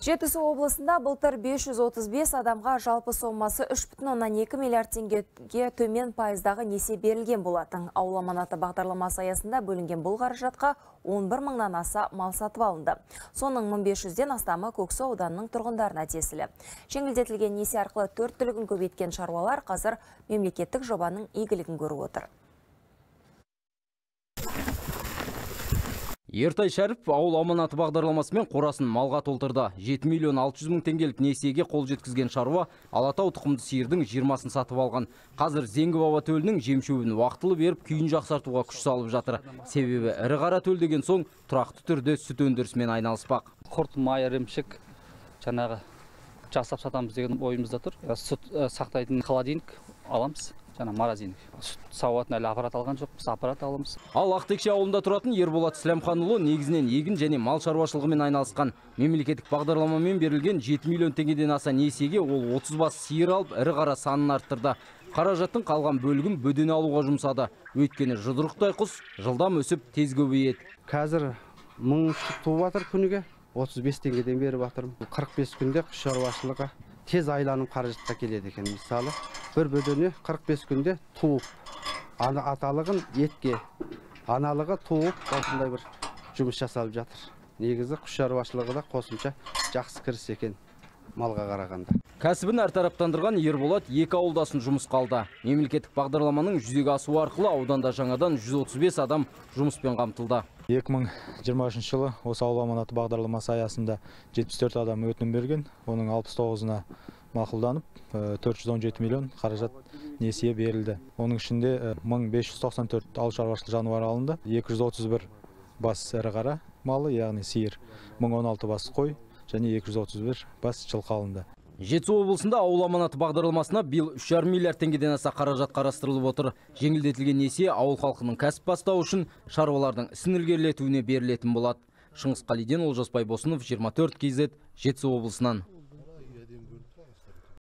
Жетісу облысында былтыр 535 адамға жалпы сомасы 3,2 миллиард теңгеге төмен пайыздағы несие берілген болатын. Ауыл аманаты бағдарламасы аясында бөлінген бұл қаражатқа 11 мыңнан аса мал сатып алынды. Соның 1500-ден астамы Көксу ауданының тұрғындарына тиесілі. Жеңілдетілген несие арқылы 4 түлігін көбейткен шаруалар қазір мемлекеттік жобаның игілігін көріп отыр. Ертай Шәріп ауыл аманаты бағдарламасымен қорасын малға толтырды. 7 миллион 600 мың теңгелік несиеге қол жеткізген шаруа Алатау тұқымды сиырдың 20-сын сатып алған. Қазір Зеңгі баба төлінің жем-шөбін уақытылы беріп, күйін жақсартуға күш салып жатыр. Себебі ірі қара төл деген соң тұрақты түрде сүт өндірісімен айналыспақ. Құрт, май, ірімшік жаңағы жасап сатамыз деген ойымызда тұр. Сүт сақтайтын холодильник аламыз. Жаңа морозильник. Сүт сауатын әлі аппарат алған жоқпыз, аппарат аламыз. Ал Ақтекше ауылында тұратын Ерболат Сләмханұлы негізінен егін және мал шаруашылығымен айналысқан. Мемлекеттік бағдарламамен берілген 7 миллион теңгеден аса несиеге ол 30 бас сиыр алып, ірі қара санын арттырды. Қаражаттың қалған бөлігін бөдене алуға жұмсады. Өйткені жұдырықтай құс жылдам өсіп тез көбейеді. Қазір 1000 штук туып жатыр күніге. 35 теңгеден беріп жатырмын. 45 күнде құс шаруашылығы тез айланып қаражатқа келеді екен. Мысалы, бір бөдене 45 күнде туып, аталығын етке, аналығы туып, осындай бір жұмыс жасалып жатыр. Негізі құс шаруашылығы да қосымша жақсы кіріс екен малға қарағанда. Кәсібін әртараптандырған Ерболат екі ауылдасын жұмыс қалды. Мемлекеттік бағдарламаның жүзеге асуы арқылы ауданда жаңадан 135 адам жұмыспен қамтылды. 2023 жылы осы ауыл аманаты бағдарламасы аясында 74 адам өтінім берген. Оның 69-ына мақұлданып, 417 миллион қаражат несие берілді. Оның ішінде 1594 ауыл шаруашылық жануар алынды, 231 бас ірі қара малы, яғни сиыр, 1016 бас қой және 231 бас жылқы алынды. Жетісу облысында ауыл аманаты бағдарламасына биыл 3,5 миллиард теңгеден аса қаражат қарастырылып отыр. Жеңілдетілген несие ауыл халқының кәсіп бастауы үшін шаруалардың ісін ілгерілетуіне берілетін болады. Шыңғыс Қалиден, Олжас Байбосынов, 24 KZ, Жетісу облысынан.